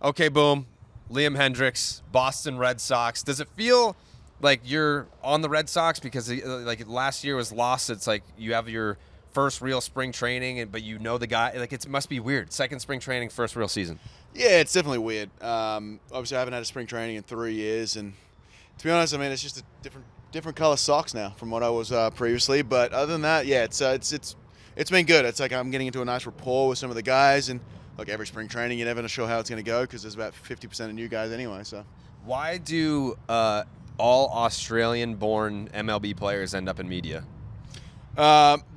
Okay, boom. Liam Hendriks, Boston Red Sox. Does it feel like you're on the Red Sox because like last year was lost? It's like you have your first real spring training, but you know the guy. Like it must be weird. Second spring training, first real season. Yeah, it's definitely weird. Obviously, I haven't had a spring training in 3 years, and to be honest, I mean it's just a different color socks now from what I was previously. But other than that, yeah, it's been good. It's like I'm getting into a nice rapport with some of the guys, and look, every spring training, you're never sure how it's going to go because there's about 50% of new guys anyway. So Why do all Australian-born MLB players end up in media?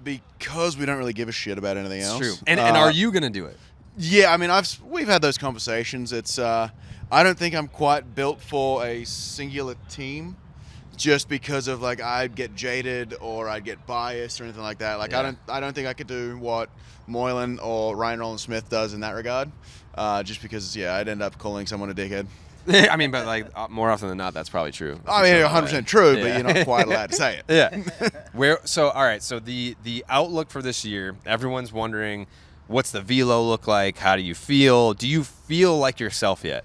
because we don't really give a shit about anything else. It's true. And are you going to do it? Yeah, I mean, we've had those conversations. It's I don't think I'm quite built for a singular team, just because of like I'd get jaded or I'd get biased or anything like that. Like Yeah. I don't think I could do what Moylan or Ryan Roland Smith does in that regard. Just because I'd end up calling someone a dickhead. I mean, but like more often than not, that's probably true. I mean, 100% true, but Yeah. you're not quite allowed to say it. Yeah. All right. So the outlook for this year, everyone's wondering, what's the velo look like? How do you feel? Do you feel like yourself yet?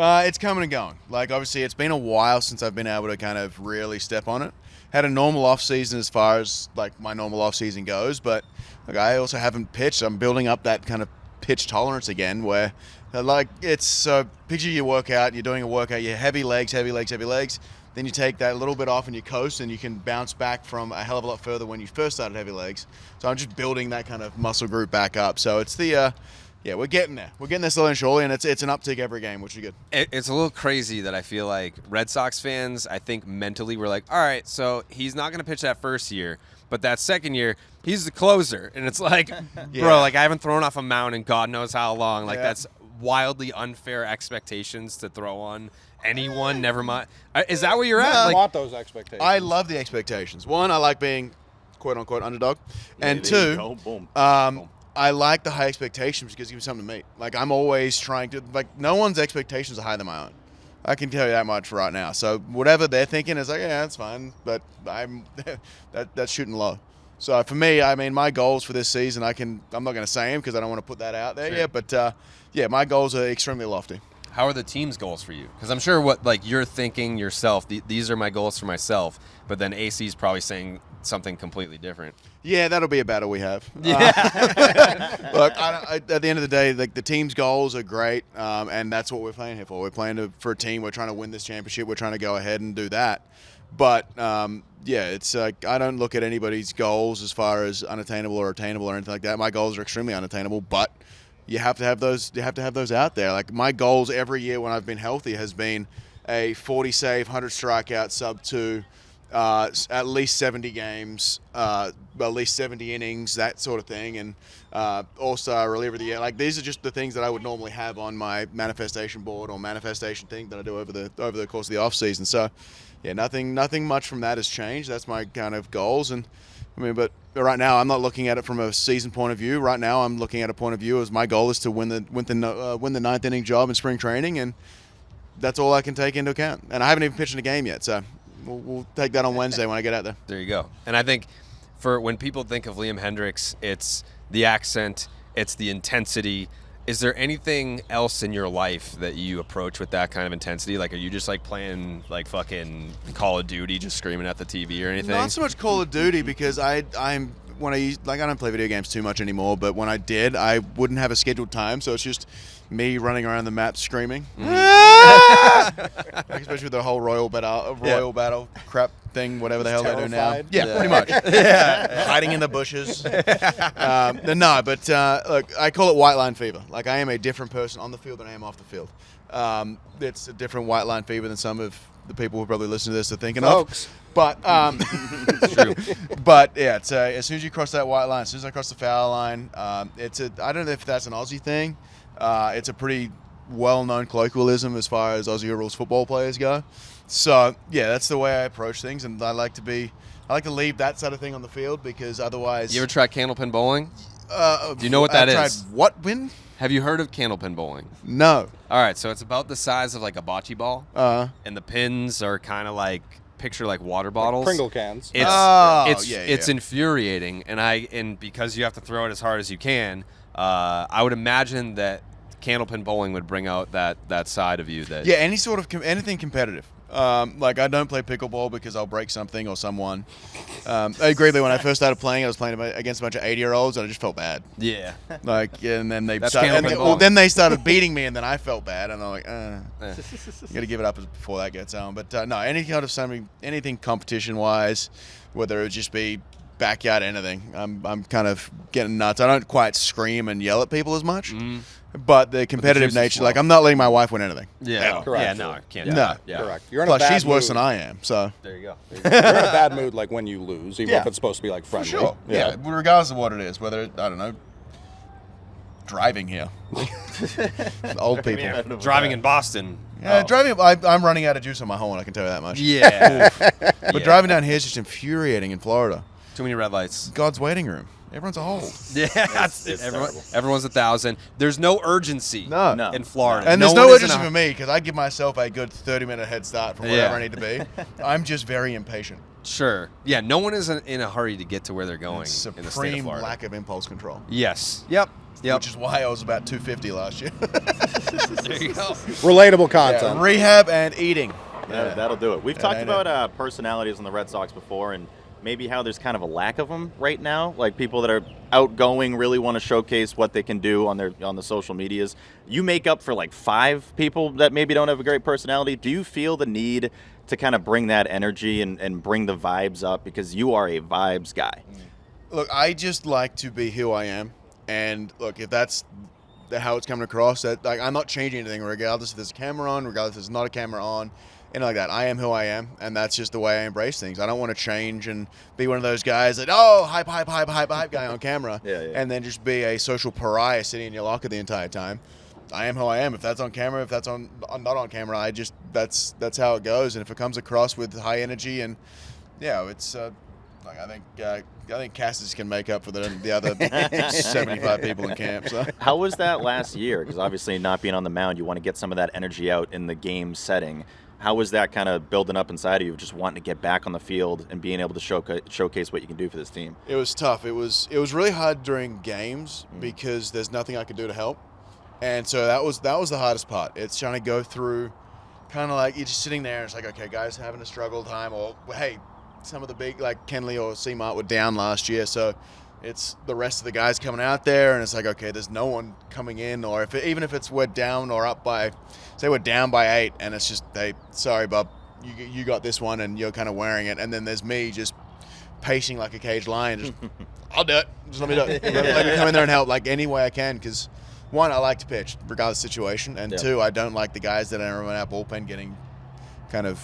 It's coming and going. Like, obviously, it's been a while since I've been able to kind of really step on it. Had a normal off season as far as like my normal off season goes, but like I also haven't pitched. I'm building up that kind of pitch tolerance again, where like it's picture your workout. You're doing a workout. You heavy legs. Then you take that a little bit off and you coast, and you can bounce back from a hell of a lot further when you first started heavy legs. So I'm just building that kind of muscle group back up. So it's the we're getting there. We're getting there slowly and surely, and it's an uptick every game, which is good. It's a little crazy that I feel like Red Sox fans, I think mentally we're like, all right, so he's not going to pitch that first year, but that second year, he's the closer. And it's like, bro, like I haven't thrown off a mound in God knows how long. Like that's wildly unfair expectations to throw on anyone, never mind. Is that where you're at? I Like, want those expectations. I love the expectations. One, I like being quote-unquote underdog. And there you two, go. Boom. I like the high expectations because it gives me something to meet. Like, I'm always trying to – like, no one's expectations are higher than my own. I can tell you that much right now. So whatever they're thinking is like, yeah, that's fine. But I'm that's shooting low. So for me, I mean, my goals for this season, I'm not going to say them because I don't want to put that out there yet. But, my goals are extremely lofty. how are the team's goals for you? Because I'm sure what like you're thinking yourself, these are my goals for myself, but then AC's probably saying something completely different. Yeah, that'll be a battle we have. Yeah. Look, at the end of the day, like the team's goals are great, and that's what we're playing here for. We're playing for a team. We're trying to win this championship. We're trying to go ahead and do that. But it's like I don't look at anybody's goals as far as unattainable or attainable or anything like that. My goals are extremely unattainable, but you have to have those. You have to have those out there. Like my goals every year when I've been healthy has been a 40 save, 100 strikeout, sub 2. At least 70 games, at least 70 innings, that sort of thing, and all-star reliever of the year. Like these are just the things that I would normally have on my manifestation board or manifestation thing that I do over the course of the off season. So, yeah, nothing much from that has changed. That's my kind of goals, and I mean, but right now I'm not looking at it from a season point of view. Right now I'm looking at a point of view as my goal is to win the ninth inning job in spring training, and that's all I can take into account. And I haven't even pitched in a game yet, so. We'll take that on Wednesday when I get out there. There you go. And I think for when people think of Liam Hendriks, it's the accent, it's the intensity. Is there anything else in your life that you approach with that kind of intensity? Like, are you just like playing like fucking Call of Duty, just screaming at the TV or anything? Not so much Call of Duty because I don't play video games too much anymore. But when I did, I wouldn't have a scheduled time, so it's just me running around the map screaming. Like, especially with the whole royal battle crap thing, whatever the hell they do now. terrified. Yeah, pretty much. Hiding in the bushes. Look, I call it white line fever. Like I am a different person on the field than I am off the field. It's a different white line fever than some of the people who probably listen to this are thinking Folks. of. But It's true. but yeah, it's as soon as you cross that white line, as soon as I cross the foul line, I don't know if that's an Aussie thing. It's a pretty well-known colloquialism as far as Aussie rules football players go. So yeah, that's the way I approach things, and I like to leave that sort of thing on the field because otherwise. You ever tried candlepin bowling? Do you know what that is? Tried what win? Have you heard of candlepin bowling? No. All right, so it's about the size of like a bocce ball, and the pins are kind of like picture like water bottles. Pringle cans. It's infuriating, and because you have to throw it as hard as you can. I would imagine that Candlepin bowling would bring out that side of you. That Yeah, any sort of anything competitive. Like, I don't play pickleball because I'll break something or someone. Greatly, when I first started playing, I was playing against a bunch of 80-year-olds, and I just felt bad. Yeah. Like, and then That's candlepin bowling. then they started beating me, and then I felt bad, and I'm like, you got to give it up before that gets on. But no, any kind of anything competition-wise, whether it just be backyard anything, I'm kind of getting nuts. I don't quite scream and yell at people as much. But the competitive nature, like, I'm not letting my wife win anything. Yeah, correct. Yeah, no, I can't. No. do that. Yeah. Correct. You're in a Plus, bad she's worse mood. than I am, so. There you go. You're in a bad mood, like when you lose, even if it's supposed to be like For friendly. sure. Yeah, regardless of what it is, whether, I don't know, driving here. Old people. Driving in Boston. Yeah, driving, I'm running out of juice on my horn, I can tell you that much. Yeah. But driving down here is just infuriating in Florida. Too many red lights. God's waiting room. Everyone's a hole. Yeah, It's everyone's 1,000. There's no urgency No. in Florida. And there's one no is in urgency a- for me because I give myself a good 30-minute head start from wherever I need to be. I'm just very impatient. Sure. Yeah, no one is in a hurry to get to where they're going in the state of Supreme Florida. lack of impulse control. Yes. Yep. Which is why I was about 250 last year. There you go. Relatable content. Rehab and eating. That'll do it. We've Yeah, talked I know. about personalities on the Red Sox before, and maybe how there's kind of a lack of them right now. Like, people that are outgoing really want to showcase what they can do on the social medias. You make up for like 5 people that maybe don't have a great personality. Do you feel the need to kind of bring that energy and bring the vibes up, because you are a vibes guy? Look, I just like to be who I am. And look, if that's how it's coming across, that, like, I'm not changing anything, regardless if there's a camera on, regardless if there's not a camera on, anything like that. I am who I am, and that's just the way I embrace things. I don't want to change and be one of those guys that, hype guy on camera, and then just be a social pariah sitting in your locker the entire time. I am who I am. If that's on camera, if that's not on camera, that's how it goes. And if it comes across with high energy, and it's like, I think Cassis can make up for the other 75 people in camp. So. How was that last year? Because obviously, not being on the mound, you want to get some of that energy out in the game setting. How was that kind of building up inside of you, just wanting to get back on the field and being able to showcase what you can do for this team? It was tough. It was really hard during games because there's nothing I could do to help, and so that was the hardest part. It's trying to go through, kind of like you're just sitting there and it's like, okay, guys having a struggle time, or hey, some of the big, like Kenley or C-Mart were down last year, so it's the rest of the guys coming out there, and it's like, okay, there's no one coming in, or even if it's we're down or up by, say we're down by 8, and it's just, hey, sorry, bub, you got this one, and you're kind of wearing it, and then there's me just pacing like a caged lion, just, I'll do it, just let me do it, let me come in there and help, like, any way I can, because one, I like to pitch, regardless of the situation, and two, I don't like the guys that are in our bullpen getting kind of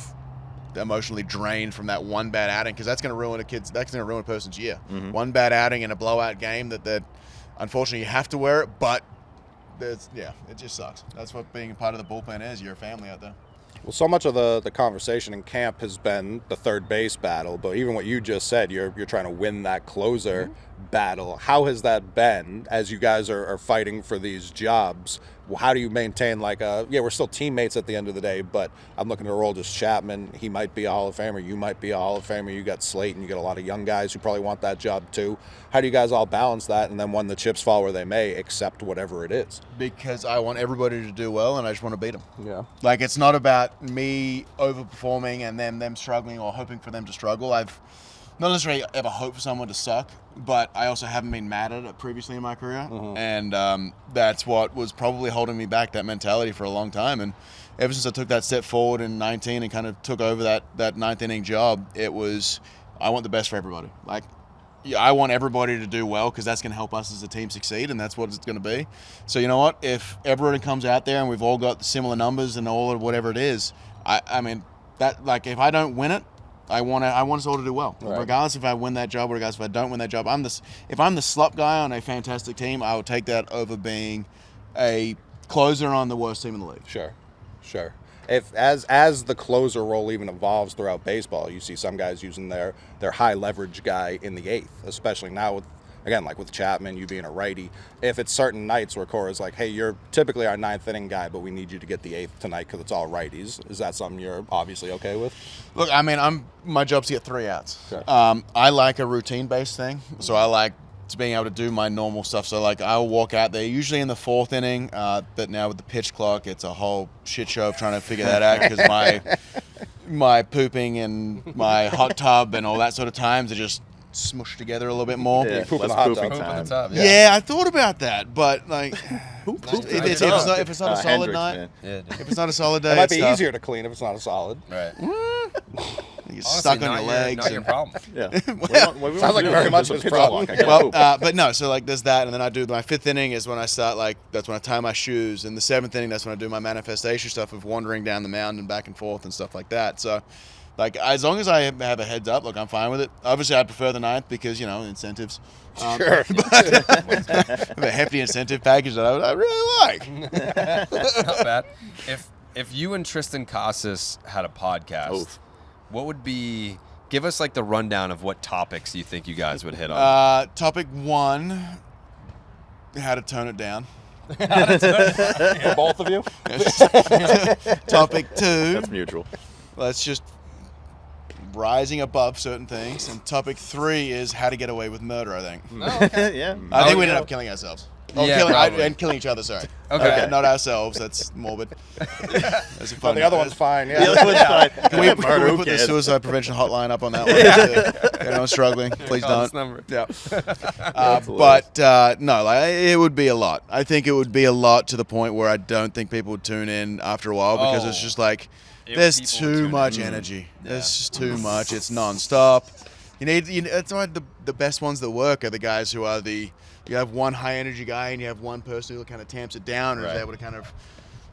emotionally drained from that one bad outing, because that's going to ruin a person's year. One bad outing in a blowout game that unfortunately you have to wear it, but it just sucks. That's what being a part of the bullpen is. You're a family out there. Well, so much of the conversation in camp has been the third base battle, but even what you just said, you're trying to win that closer battle. How has that been as you guys are fighting for these jobs? How do you maintain, like, we're still teammates at the end of the day, but I'm looking to roll just Chapman. He might be a Hall of Famer. You might be a Hall of Famer. You got Slayton. You got a lot of young guys who probably want that job too. How do you guys all balance that, and then when the chips fall where they may, accept whatever it is? Because I want everybody to do well, and I just want to beat them. Yeah. Like, it's not about me overperforming and then them struggling or hoping for them to struggle. I've not necessarily ever hoped for someone to suck, but I also haven't been mad at it previously in my career. And that's what was probably holding me back, that mentality, for a long time. And ever since I took that step forward in 19 and kind of took over that ninth inning job, it was, I want the best for everybody. Like, I want everybody to do well, because that's going to help us as a team succeed, and that's what it's going to be. So you know what? If everybody comes out there and we've all got similar numbers and all of whatever it is, I mean, that, like, if I don't win it, I want us all to do well, regardless if I win that job or regardless if I don't win that job. If I'm the slump guy on a fantastic team, I would take that over being a closer on the worst team in the league. Sure. If as the closer role even evolves throughout baseball, you see some guys using their high leverage guy in the 8th, especially now with, again, like with Chapman, you being a righty. If it's certain nights where Cora's like, hey, you're typically our 9th inning guy, but we need you to get the 8th tonight because it's all righties, is that something you're obviously okay with? Look, I mean, my job's to get 3 outs. Sure. I like a routine-based thing, so I like to being able to do my normal stuff. So like I'll walk out there usually in the 4th inning, but now with the pitch clock, it's a whole shit show of trying to figure that out because my pooping and my hot tub and all that sort of times are just smushed together a little bit more. Yeah, poop in less the hot pooping tub. time. Poop in the tub, Yeah, I thought about that, but like, if it's not a solid Hendriks, night, man. Yeah, dude. if it's not a solid day, It might it's be tough. easier to clean if it's not a solid. Right. You're Honestly, stuck on not your legs. Not your and- problem. Yeah. Sounds like very much his problem. Well, but no, so like there's that, and then I do my 5th inning is when I start that's when I tie my shoes, and the 7th inning that's when I do my manifestation stuff of wandering down the mound and back and forth and stuff like that. So, like as long as I have a heads up, look, I'm fine with it. Obviously, I'd prefer the 9th because incentives. Sure. But a hefty incentive package that I really like. Not bad. If you and Tristan Casas had a podcast, Oof. what would be? Give us like the rundown of what topics you think you guys would hit on. Topic 1: how to tone it down. For both of you? Topic 2: That's mutual. let's just rising above certain things. And topic 3 is how to get away with murder, I think. Yeah. I think we yeah. ended up killing ourselves. Yeah, probably. And killing each other, sorry. Okay. Not ourselves, that's morbid. That's a Oh, fun the other one's fine. The Yeah. other one's fine. Can we Murder, who put the cares? suicide prevention hotline up on that one? Anyone struggling, please Call this don't. number. Yeah. hilarious. But no, like it would be a lot. I think it would be a lot to the point where I don't think people would tune in after a while because it's Oh. just like If there's people would too tune much in. energy. There's just too much. It's nonstop. That's why the best ones that work are the guys who are you have one high energy guy and you have one person who kind of tamps it down and Right. is able to kind of,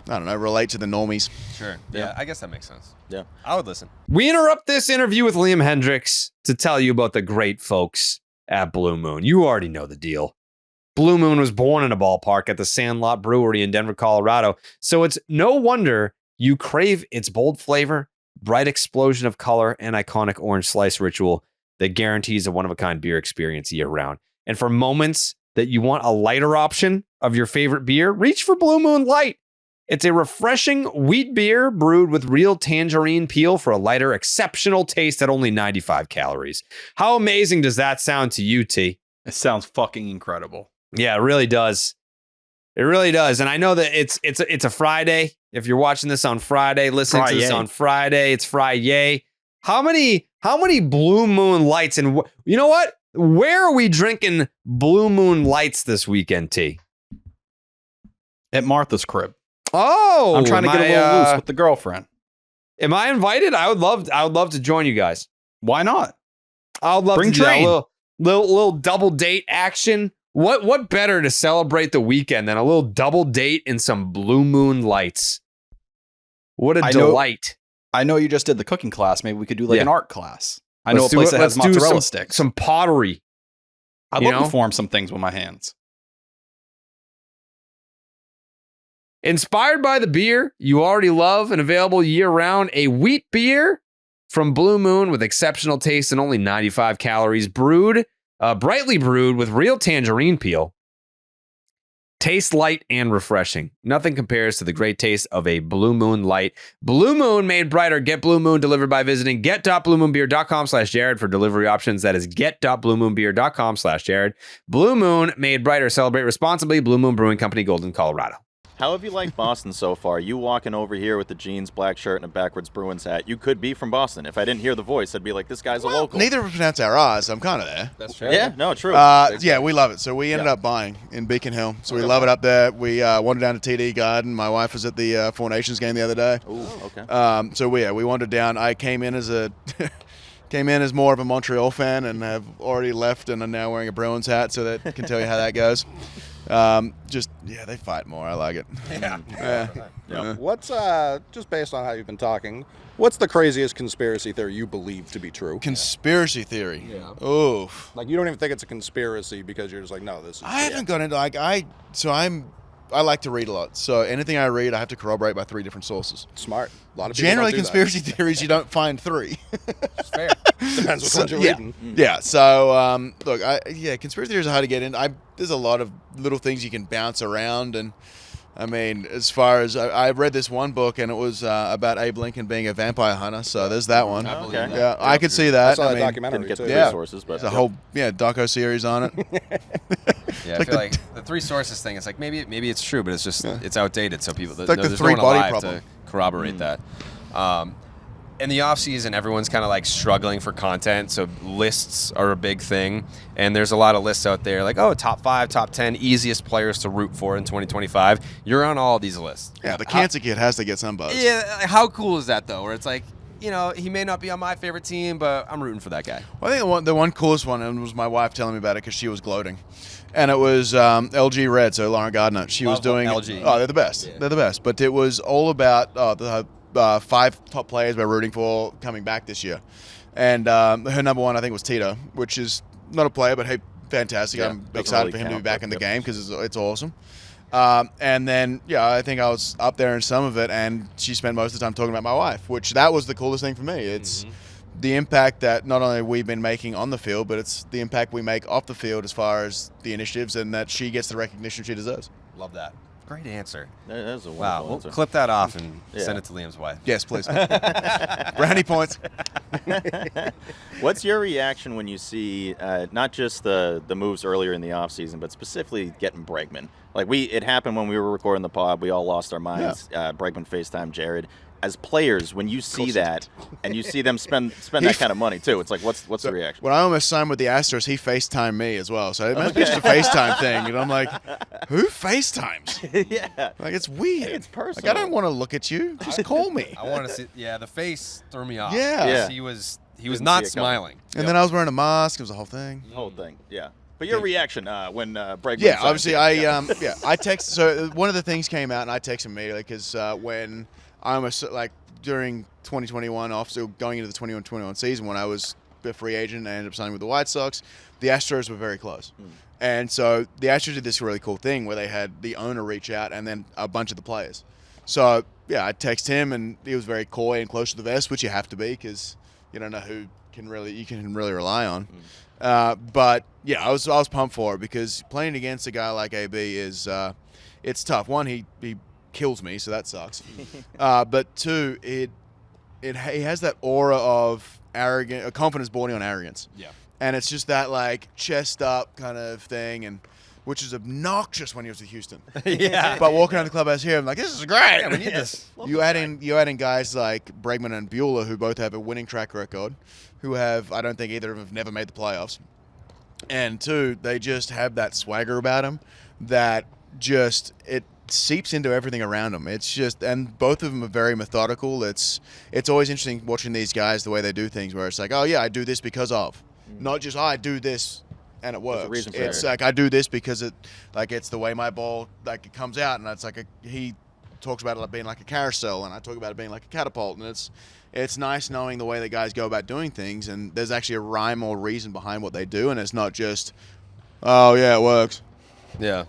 I don't know, relate to the normies. Sure. Yeah, I guess that makes sense. Yeah. I would listen. We interrupt this interview with Liam Hendriks to tell you about the great folks at Blue Moon. You already know the deal. Blue Moon was born in a ballpark at the Sandlot Brewery in Denver, Colorado, so it's no wonder you crave its bold flavor, bright explosion of color, and iconic orange slice ritual that guarantees a one-of-a-kind beer experience year-round. And for moments that you want a lighter option of your favorite beer, reach for Blue Moon Light. It's a refreshing wheat beer brewed with real tangerine peel for a lighter, exceptional taste at only 95 calories. How amazing does that sound to you, T? It sounds fucking incredible. Yeah, it really does. It really does. And I know that it's a Friday. If you're watching this on Friday, listening to this Friday. on Friday, it's Friday. How many Blue Moon Lights? And you know what? Where are we drinking Blue Moon Lights this weekend, T? At Martha's crib. Oh, I'm trying to get a little loose with the girlfriend. Am I invited? I would love to join you guys. Why not? I would love Bring to do that. train. Little double date action. What better to celebrate the weekend than a little double date and some Blue Moon Lights? What a I know- delight. I know you just did the cooking class. Maybe we could do like Yeah. an art class. I know Let's a do place it. that has Let's do mozzarella sticks. Some pottery. I'd you love know? to form some things with my hands. Inspired by the beer you already love and available year-round, a wheat beer from Blue Moon with exceptional taste and only 95 calories, brightly brewed with real tangerine peel. Tastes light and refreshing. Nothing compares to the great taste of a Blue Moon Light. Blue Moon made brighter. Get Blue Moon delivered by visiting get.bluemoonbeer.com/Jared for delivery options. That is get.bluemoonbeer.com/Jared. Blue Moon made brighter. Celebrate responsibly. Blue Moon Brewing Company, Golden, Colorado. How have you liked Boston so far? You walking over here with the jeans, black shirt, and a backwards Bruins hat. You could be from Boston. If I didn't hear the voice, I'd be like, this guy's a local. Neither of us pronounce our R's, so I'm kind of there. That's true. Yeah, no, true. Yeah, we love it. So we ended up buying in Beacon Hill. So we love it up there. We wandered down to TD Garden. My wife was at the Four Nations game the other day. Ooh, okay. So we wandered down. I came in as more of a Montreal fan and have already left and am now wearing a Bruins hat, so that can tell you how that goes. They fight more. I like it. Yeah. What's, just based on how you've been talking, what's the craziest conspiracy theory you believe to be true? Conspiracy theory. Yeah. Oof. Like, you don't even think it's a conspiracy because you're just like, no, this is... I haven't gone into I like to read a lot. So anything I read, I have to corroborate by 3 different sources. Smart. A lot of people Generally, don't do conspiracy theories, you don't find 3. It's fair. that. Depends which ones you're yeah. reading. Yeah. So look, conspiracy theories are hard to get in. There's a lot of little things you can bounce around, and I mean, as far as I read this one book, and it was about Abe Lincoln being a vampire hunter. So there's that one. Oh, okay. Yeah, I could see that. I saw that mean, documentary Didn't get too. the Yeah. resources, but There's a whole doco series on it. Yeah, I feel like the 3 sources thing. It's like maybe it's true, but it's just it's outdated. So people, like the there's 3 no one body alive problem. to corroborate that. In the off season, everyone's kind of like struggling for content, so lists are a big thing. And there's a lot of lists out there, like top 5, top 10 easiest players to root for in 2025. You're on all of these lists. Yeah, the cancer kid has to get some buzz. Yeah, like, how cool is that though? Where it's like, he may not be on my favorite team, but I'm rooting for that guy. Well, I think the one coolest one and was my wife telling me about it because she was gloating. And it was LG Red, so Lauren Gardner. She was Love doing LG. Oh, they're the best. Yeah. They're the best. But it was all about the 5 top players we're rooting for coming back this year. And her number 1, I think, was Tito, which is not a player, but hey, fantastic. Yeah, I'm doesn't excited really for him to be count, back but in the yep. game because it's awesome. And then, I think I was up there in some of it, and she spent most of the time talking about my wife, which that was the coolest thing for me. It's the impact that not only we've been making on the field, but it's the impact we make off the field as far as the initiatives, and that she gets the recognition she deserves. Love that. Great answer. that is a Wow, wonderful we'll answer. clip that off and Yeah. send it to Liam's wife. Yes, please. Brownie points. What's your reaction when you see not just the moves earlier in the offseason, but specifically getting Bregman? Like it happened when we were recording the pod. We all lost our minds. Bregman FaceTime Jared. As players, when you see that and you see them spend that kind of money too, it's like what's the reaction? When I almost signed with the Astros, he FaceTimed me as well. So it must be just a FaceTime thing. And I'm like, who FaceTimes? Yeah, Like, it's weird. It's personal. Like, I don't want to look at you. Just call me. I want to see. Yeah, the face threw me off. Yeah. Yeah. He was Didn't not see it coming. smiling. And then I was wearing a mask. It was a whole thing. the whole thing. Yeah, but your reaction when Bregman? Yeah, signed obviously, you. I texted. So one of the things came out, and I texted immediately because when I was during 2021, also going into the 21-21 season, when I was a free agent, I ended up signing with the White Sox. The Astros were very close, and so the Astros did this really cool thing where they had the owner reach out and then a bunch of the players. So I text him, and he was very coy and close to the vest, which you have to be because you don't know who you can really rely on. But I was pumped for it because playing against a guy like AB is it's tough. One, he kills me, so that sucks. But 2, he has that aura of confidence born on arrogance. Yeah. And it's just that chest up kind of thing, and which is obnoxious when he was at Houston. Yeah. But walking around the clubhouse here, I'm like, this is great. Yeah, we need this. You add in guys like Bregman and Bueller, who both have a winning track record, who have, I don't think either of them have never made the playoffs. And 2, they just have that swagger about them that just it seeps into everything around them. It's just, and both of them are very methodical. It's always interesting watching these guys the way they do things, where it's like, oh yeah, I do this because of, not just I do this and it works. reason for It's it. like I do this because it's the way my ball it comes out, and it's he talks about it being like a carousel, and I talk about it being like a catapult, and it's nice knowing the way the guys go about doing things, and there's actually a rhyme or reason behind what they do, and it's not just, oh yeah, it works. Yeah.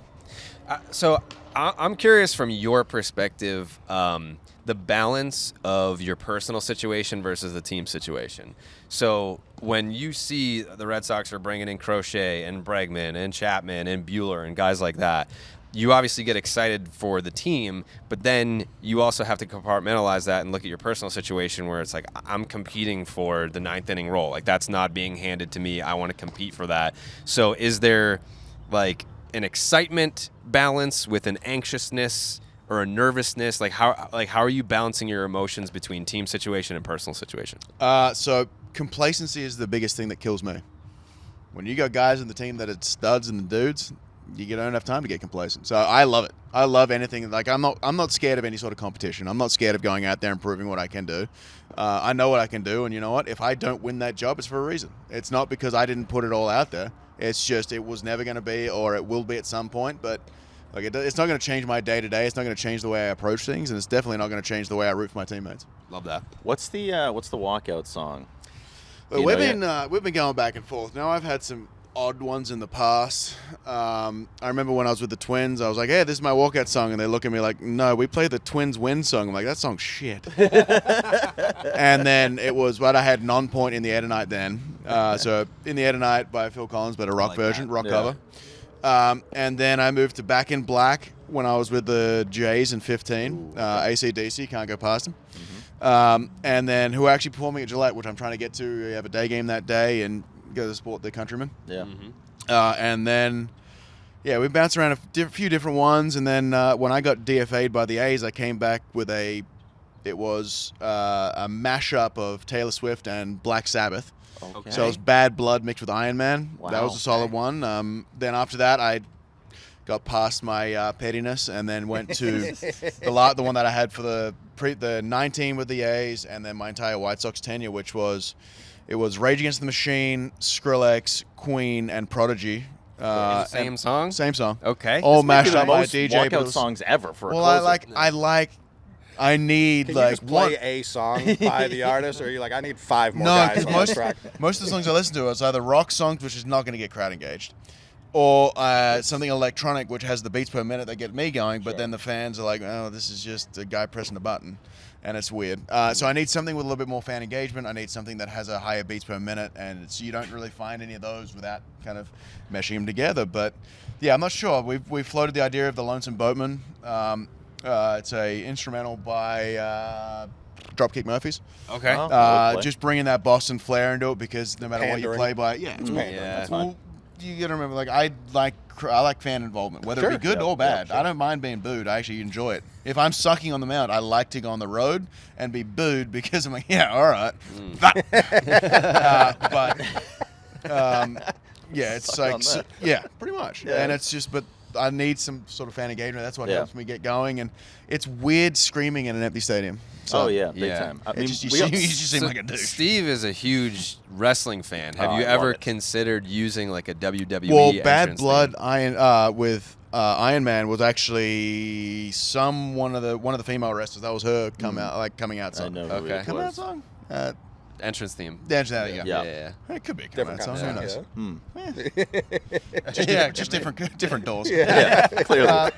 So I'm curious from your perspective, the balance of your personal situation versus the team situation. So when you see the Red Sox are bringing in Crochet and Bregman and Chapman and Bueller and guys like that, you obviously get excited for the team, but then you also have to compartmentalize that and look at your personal situation where it's like, I'm competing for the 9th inning role. Like, that's not being handed to me. I want to compete for that. So is there an excitement balance with an anxiousness or a nervousness? How are you balancing your emotions between team situation and personal situation? So complacency is the biggest thing that kills me. When you got guys in the team that are studs and the dudes, you don't have time to get complacent. So I love it. I love anything. I'm not scared of any sort of competition. I'm not scared of going out there and proving what I can do. I know what I can do, and you know what? If I don't win that job, it's for a reason. It's not because I didn't put it all out there. It's just it was never going to be, or it will be at some point. But it's not going to change my day to day. It's not going to change the way I approach things, and it's definitely not going to change the way I root for my teammates. Love that. What's the walkout song? But we've been going back and forth. Now I've had some odd ones in the past. I remember when I was with the Twins, I was like, "Hey, this is my walkout song," and they look at me like, "No, we play the Twins win song." I'm like, "That song's shit." And then it was what I had Non-Point in the Air Tonight then. So In the Air Tonight by Phil Collins, but a rock version, rock cover. And then I moved to Back in Black when I was with the Jays in 15. AC/DC, can't go past them. And then who are actually performing at Gillette, which I'm trying to get to. We have a day game that day and go to support the Countrymen. Yeah. And then, we bounced around a few different ones. And then when I got DFA'd by the A's, I came back with a mashup of Taylor Swift and Black Sabbath. Okay. So it was Bad Blood mixed with Iron Man. Wow. That was a solid one. Then after that, I got past my pettiness and then went to the one that I had for the 19 with the A's, and then my entire White Sox tenure, which was Rage Against the Machine, Skrillex, Queen, and Prodigy. Same song? Same song. Okay. All Maybe mashed the up by a most DJ. walkout but it was- songs ever for a Well, closer. I need Can you like just play one. a song by the artist, or are you like, I need 5 more No, guys because on this track? most of the songs I listen to is either rock songs, which is not going to get crowd engaged, or something electronic, which has the beats per minute that get me going. But then the fans are like, "Oh, this is just a guy pressing a button," and it's weird. So I need something with a little bit more fan engagement. I need something that has a higher beats per minute, and you don't really find any of those without kind of meshing them together. But yeah, I'm not sure. We've floated the idea of the Lonesome Boatman. It's a instrumental by Dropkick Murphys. Okay. Oh. Play. Just bringing that Boston flair into it, because no matter what you Pandering. play by, it's Pandering, Yeah. that's fine. well, you gotta remember, like I like fan involvement, whether it be good Yeah, or bad. yeah, sure. I don't mind being booed. I actually enjoy it. If I'm sucking on the mound, I like to go on the road and be booed because I'm like, yeah, all right. It's Suck like, on that. pretty much. Yeah. And it's just, but I need some sort of fan engagement. That's what Yeah. helps me get going. And it's weird screaming in an empty stadium. So Oh yeah, big Yeah. time. I it mean, just, you we got- just seem like a douche. Steve is a huge wrestling fan. Have Oh, you I love ever it. considered using like a WWE Well, Bad entrance Blood theme? with Iron Man was actually one of the female wrestlers. That was her coming out I song. know. Okay. Who Come it out was. song. Entrance theme. There you go. Yeah. It could be a Different come out kind song. of Who song. knows? Yeah. Just different doors. Yeah, clearly.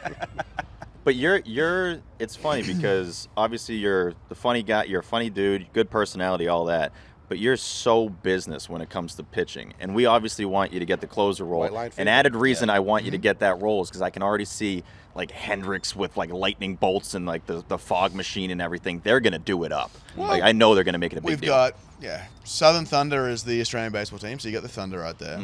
But it's funny because obviously you're the funny guy, you're a funny dude, good personality, all that. But you're so business when it comes to pitching, and we obviously want you to get the closer role. White line An fever. added reason I want you to get that role is because I can already see like Hendriks with like lightning bolts and like the fog machine and everything. They're gonna do it up. Like I know they're gonna make it a big We've deal. got Southern Thunder is the Australian baseball team, so you got the Thunder right there.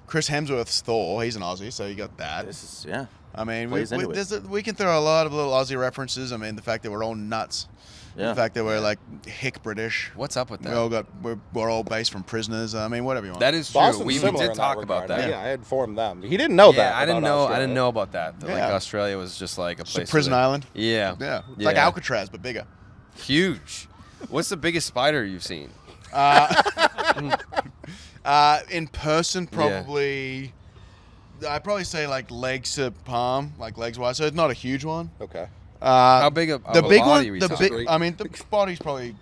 Chris Hemsworth's Thor, he's an Aussie, so you got that. This is I mean, plays into it. we can throw a lot of little Aussie references. I mean, the fact that we're all nuts. Yeah. The fact that we're like hick British. What's up with We that? all we're all based from prisoners. I mean, whatever you want. That is true. Boston's We similar did in talk that about regard. that. Yeah, I informed them. He didn't know that. I didn't about know. I Australia. didn't know about that. Like Yeah. Australia was just like a It's a place. prison where they- island. Yeah. Yeah, it's like Yeah. Alcatraz but bigger. Huge. What's the biggest spider you've seen? In person, probably. I'd probably say like legs to palm, like legs wide. So it's not a huge one. Okay. How big of The a big body one, are we the talking? big. I mean, the body's probably.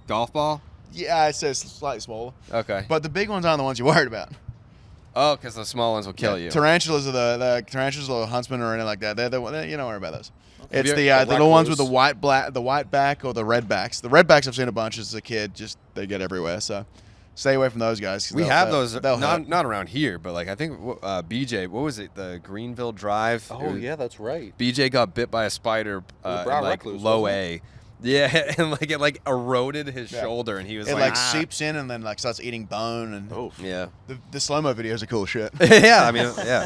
Golf ball? Yeah, it says slightly smaller. Okay. But the big ones aren't the ones you're worried about. Oh, because the small ones will kill you. Tarantulas are the tarantulas or huntsmen or anything like that. You don't worry about those. It's you- the little ones with the recluse. white back or the red backs. The red backs I've seen a bunch as a kid. Just they get everywhere. So stay away from those guys. 'cause We they'll- have they'll- those they'll hurt. not around here, but like I think BJ, what was it? The Greenville Drive. Oh yeah, that's right. BJ got bit by a spider was in brown like recluse, low wasn't A. Yeah, and like it like eroded his shoulder, and he was It like, like ah. seeps in and then like starts eating bone and Oh, Yeah. the slow mo videos are cool shit. Yeah, I mean, yeah.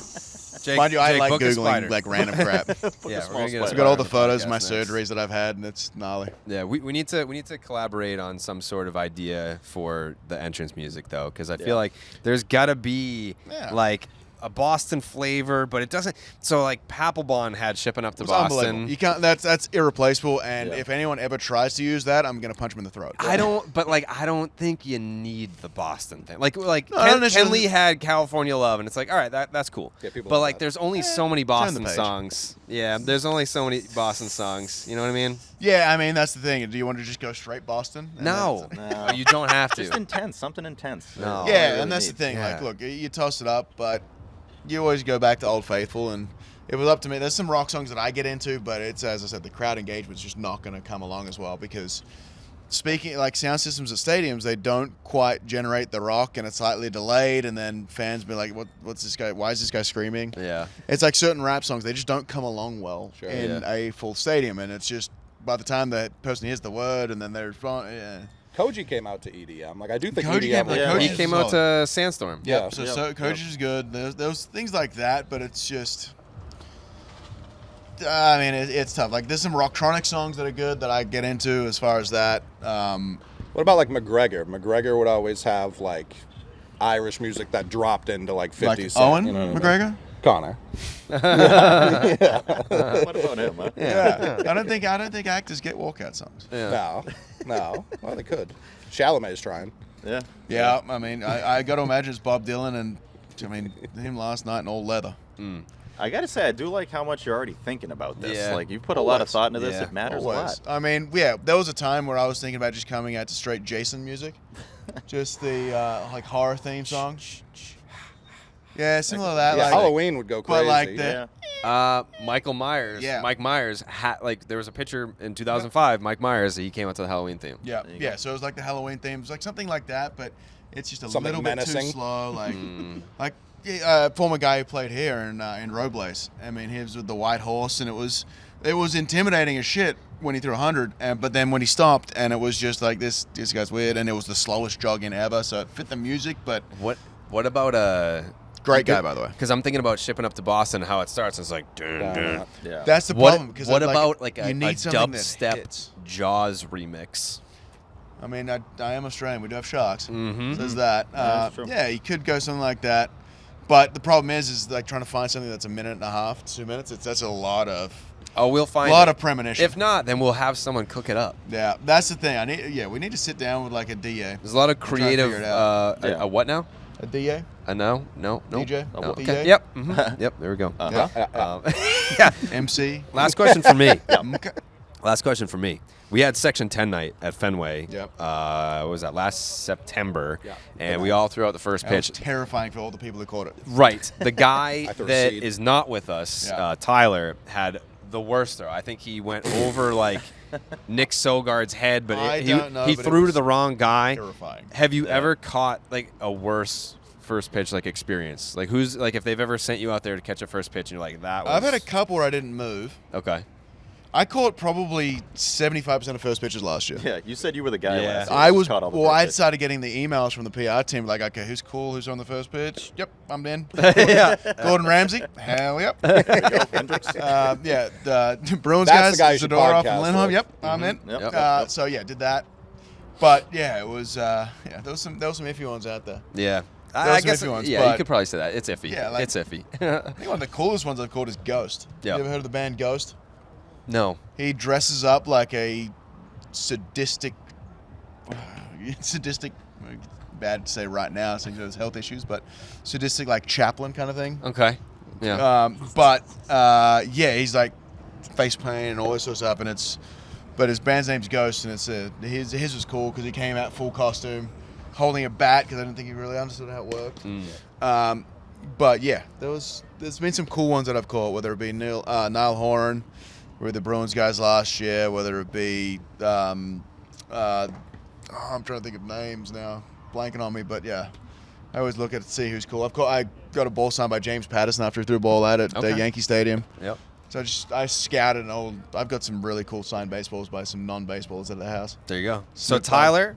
Jake, Mind you, I Jake, like book a spider. googling like random crap. Yeah, a we're gonna small get a I've spider got all on the photos of podcast my next. surgeries that I've had, and it's gnarly. Yeah, we need to collaborate on some sort of idea for the entrance music though, because I feel like there's gotta be like a Boston flavor, but it doesn't. So like Papelbon had shipping up to It's unbelievable. Boston. You can't. That's irreplaceable. And Yeah. if anyone ever tries to use that, I'm gonna punch him in the throat. I don't think you need the Boston thing. Like No, I don't Ken necessarily- Lee had California Love, and it's like, all right, that's cool. Yeah, people But love like, that. there's only so many the Boston page. songs. Yeah, there's only so many Boston songs. You know what I mean? Yeah, I mean that's the thing. Do you want to just go straight Boston? And No, No. you don't have just to. intense, something intense. No. all Yeah, you really and that's the need. thing. Yeah. Like, look, you toss it up, but you always go back to Old Faithful. And if it was up to me, there's some rock songs that I get into, but it's, as I said, the crowd engagement's just not going to come along as well because speaking like sound systems at stadiums, they don't quite generate the rock, and it's slightly delayed, and then fans be like, what's this guy? Why is this guy screaming? Yeah. It's like certain rap songs, they just don't come along well in a full stadium, and it's just by the time the person hears the word and then they're Koji came out to EDM. Like I do think Koji EDM. came- Yeah. Koji He is came out to Sandstorm. yeah. Yeah. So Coach is good. There's things like that, but it's just. I mean, it's tough. Like, there's some rocktronic songs that are good that I get into as far as that. What about like McGregor? McGregor would always have like Irish music that dropped into like 50 like Cent. Owen You know what I mean? McGregor. Connor. What about him? Huh? Yeah. I don't think actors get walkout songs. No. Well, they could. Chalamet's trying. Yeah. Yeah. I mean, I got to imagine it's Bob Dylan and I mean him last night in all leather. I gotta say, I do like how much you're already thinking about this. Yeah. Like, you put a lot of thought into this. Yeah. It matters Always. a lot. I mean, yeah, there was a time where I was thinking about just coming out to straight Jason music, just the like horror theme song. Yeah, similar to that. Yeah, like, Halloween would go crazy. but like the Yeah. Michael Myers. Yeah. Mike Myers had like there was a picture in 2005. Mike Myers. He came out to the Halloween theme. Yeah, There you yeah. go. So it was like the Halloween theme. It was like something like that, but it's just a Something little bit menacing. too slow. Like, former guy who played here in Robles. I mean, he was with the white horse, and it was intimidating as shit when he threw 100. But then when he stopped, and it was just like this guy's weird, and it was the slowest jogging ever. So it fit the music, but What about great guy by the way. Because I'm thinking about shipping up to Boston. How it starts. It's like dun, dun. Yeah. That's the What problem. Because what about like you a need something that dubstep hits. Jaws remix? I mean, I am Australian. We do have sharks. Mhm. So there's that. that's true. Yeah, you could go something like that. But the problem is like trying to find something that's a minute and a half, 2 minutes. That's a lot of Oh, we'll find it. of premonition. If not, then we'll have someone cook it up. Yeah, that's the thing. We need to sit down with like a DA. There's a lot of trying to creative. figure it out. Yeah. A what now? A DA? No. DJ? No. A Okay. DJ? Yep. Mhm. Yep. There we go. Yeah. Yeah. MC? Last question for me. Okay. Last question for me. We had Section 10 night at Fenway. Yep. What was that? Last September. Yeah. And we all threw out the first That was pitch. terrifying for all the people that caught it. Right. The guy I threw a that seed. is not with us, Yeah. Tyler, had the worst throw. I think he went over like Nick Sogard's head, but I he don't know, he but it threw to was the wrong guy. Terrifying. Have you ever caught like a worse first pitch like experience? Like who's like if they've ever sent you out there to catch a first pitch and you're like that was I've had a couple where I didn't move. Okay. I caught probably 75% of first pitches last year. Yeah, you said you were the guy Yeah. last year. I who was caught all the well. first I pitch. started getting the emails from the PR team like, okay, who's cool? Who's on the first pitch? Yep, I'm in. Yeah. Gordon Ramsay? Hell yep. Hendriks. Yeah, the Bruins That's guys, the guy you should Zadorov podcast and Lindholm. with. Yep, I'm in. Yep. So yeah, did that. But yeah, it was there was some iffy ones out there. Yeah. Those I are guess iffy ones, yeah, you but- could probably say that. It's iffy. Yeah, like- it's iffy. I think one of the coolest ones I've caught is Ghost. Yeah. You ever heard of the band Ghost? No. He dresses up like a sadistic, bad to say right now since there's health issues, but sadistic like Chaplin kind of thing. Okay. Yeah. Yeah, he's like face paint and all this sort of stuff, and but his band's name's Ghost, and it's his was cool because he came out full costume, holding a bat because I didn't think he really understood how it worked. But yeah, there's been some cool ones that I've caught, whether it be Niall Horan, were the Bruins guys last year, whether it be I'm trying to think of names now, blanking on me, but yeah, I always look at it to see who's cool. I got a ball signed by James Patterson after he threw a ball at the Okay. Yankee Stadium. Yep. So I scouted I've got some really cool signed baseballs by some non-baseballers at the house. There you go. So Snoop Dogg. Tyler,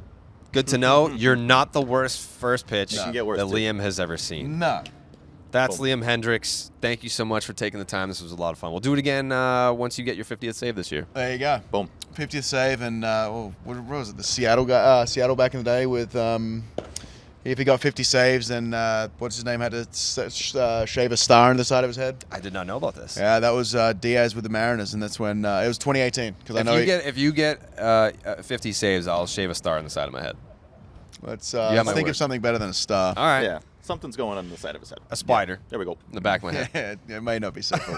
good to know you're not the worst first pitch You can get worse, that too. Liam has ever seen. No. That's Cool. Liam Hendriks. Thank you so much for taking the time. This was a lot of fun. We'll do it again once you get your 50th save this year. There you go. Boom. 50th save, and what was it? The Seattle guy, Seattle back in the day with if he got 50 saves, then what's his name had to shave a star on the side of his head. I did not know about this. Yeah, that was Diaz with the Mariners, and that's when it was 2018. Because I know If you get 50 saves, I'll shave a star on the side of my head. let's have my think word. of something better than a star. All right. Yeah. Something's going on the side of his head. A spider There we go. in the back of my head. Yeah, it may not be so cool.